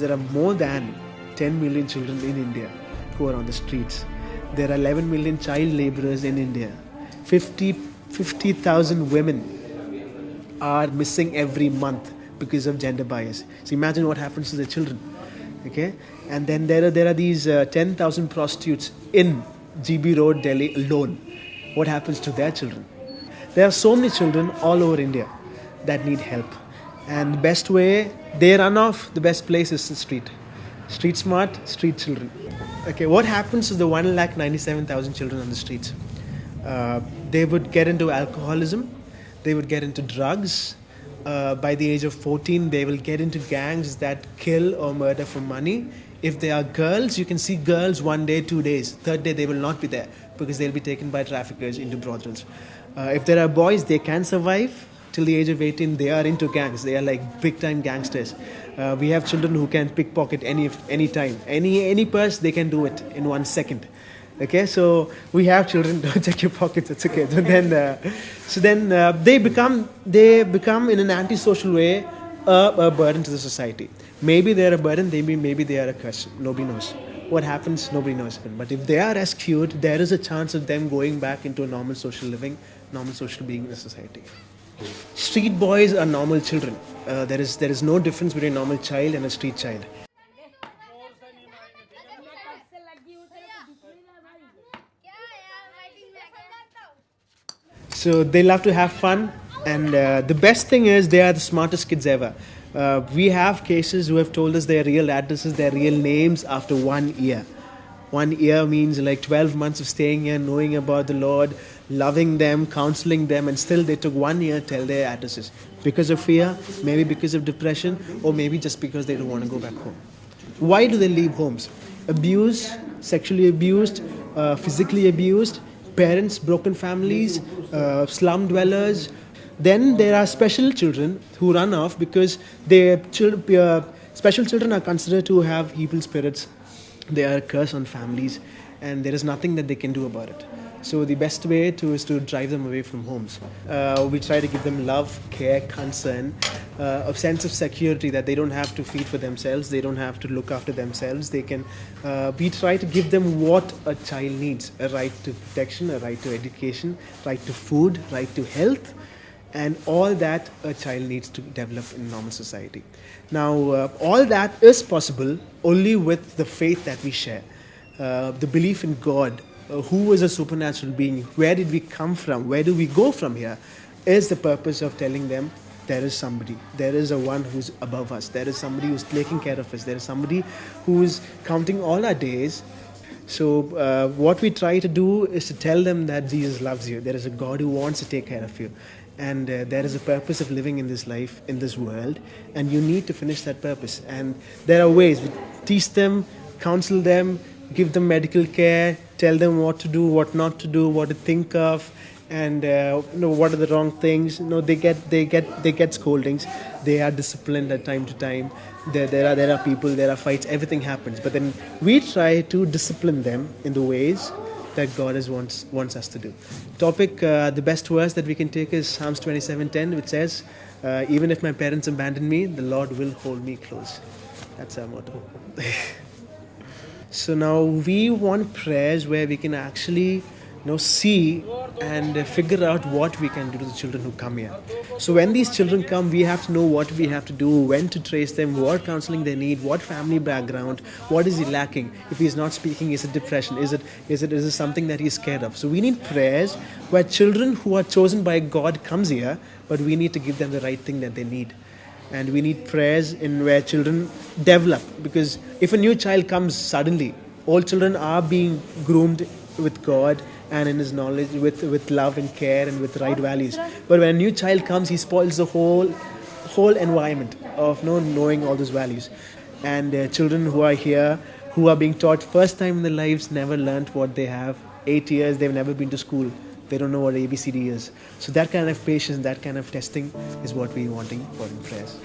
There are more than 10 million children in India who are on the streets. There are 11 million child laborers in India. 50,000 women are missing every month because of gender bias. So imagine what happens to the children. Okay, and then there are these 10,000 prostitutes in GB Road, Delhi alone. What happens to their children? There are so many children all over India that need help. And the best way they run off, the best place is the street. Street smart, street children. Okay, what happens to the 1,97,000 children on the streets? They would get into alcoholism, they would get into drugs. By the age of 14, they will get into gangs that kill or murder for money. If they are girls, you can see girls 1 day, 2 days. Third day, they will not be there because they'll be taken by traffickers into brothels. If there are boys, they can survive till the age of 18. They are into gangs. They are like big-time gangsters. We have children who can pickpocket any time. Any purse, they can do it in 1 second. Okay, so we have children. Don't check your pockets. It's okay. They become in an antisocial way a burden to the society. Maybe they are a burden. Maybe they are a curse. Nobody knows. What happens? Nobody knows. But if they are rescued, there is a chance of them going back into a normal social living, normal social being in the society. Street boys are normal children. There is no difference between a normal child and a street child. So they love to have fun, and the best thing is they are the smartest kids ever. We have cases who have told us their real addresses, their real names after 1 year. 1 year means like 12 months of staying here, knowing about the Lord, loving them, counseling them, and still they took 1 year to tell their addresses. Because of fear, maybe because of depression, or maybe just because they don't want to go back home. Why do they leave homes? Abused, sexually abused, physically abused, parents, broken families, slum dwellers. Then there are special children who run off because special children are considered to have evil spirits. They are a curse on families, and there is nothing that they can do about it. So the best way is to drive them away from homes. We try to give them love, care, concern, a sense of security that they don't have to feed for themselves, they don't have to look after themselves. We try to give them what a child needs: a right to protection, a right to education, right to food, right to health, and all that a child needs to develop in normal society. Now, all that is possible only with the faith that we share, the belief in God. Who is a supernatural being? Where did we come from? Where do we go from here? Is the purpose of telling them there is somebody. There is a one who's above us. There is somebody who's taking care of us. There is somebody who's counting all our days. So what we try to do is to tell them that Jesus loves you. There is a God who wants to take care of you. And there is a purpose of living in this life, in this world. And you need to finish that purpose. And there are ways. We teach them, counsel them, give them medical care, tell them what to do, what not to do, what to think of, and what are the wrong things. They get scoldings. They are disciplined at time to time. There are people, there are fights. Everything happens. But then we try to discipline them in the ways that God wants us to do. The best verse that we can take is Psalms 27:10, which says, "Even if my parents abandon me, the Lord will hold me close." That's our motto. So now we want prayers where we can actually see and figure out what we can do to the children who come here. So when these children come, we have to know what we have to do, when to trace them, what counseling they need, what family background, what is he lacking. If he's not speaking, is it depression? Is it something that he's scared of? So we need prayers where children who are chosen by God comes here, but we need to give them the right thing that they need. And we need prayers in where children develop, because if a new child comes suddenly, all children are being groomed with God and in his knowledge, with love and care and with right values. But when a new child comes, he spoils the whole environment of knowing all those values. And children who are here, who are being taught first time in their lives, never learned what they have. 8 years, they've never been to school. They don't know what ABCD is. So that kind of patience, that kind of testing is what we're wanting for in prayers.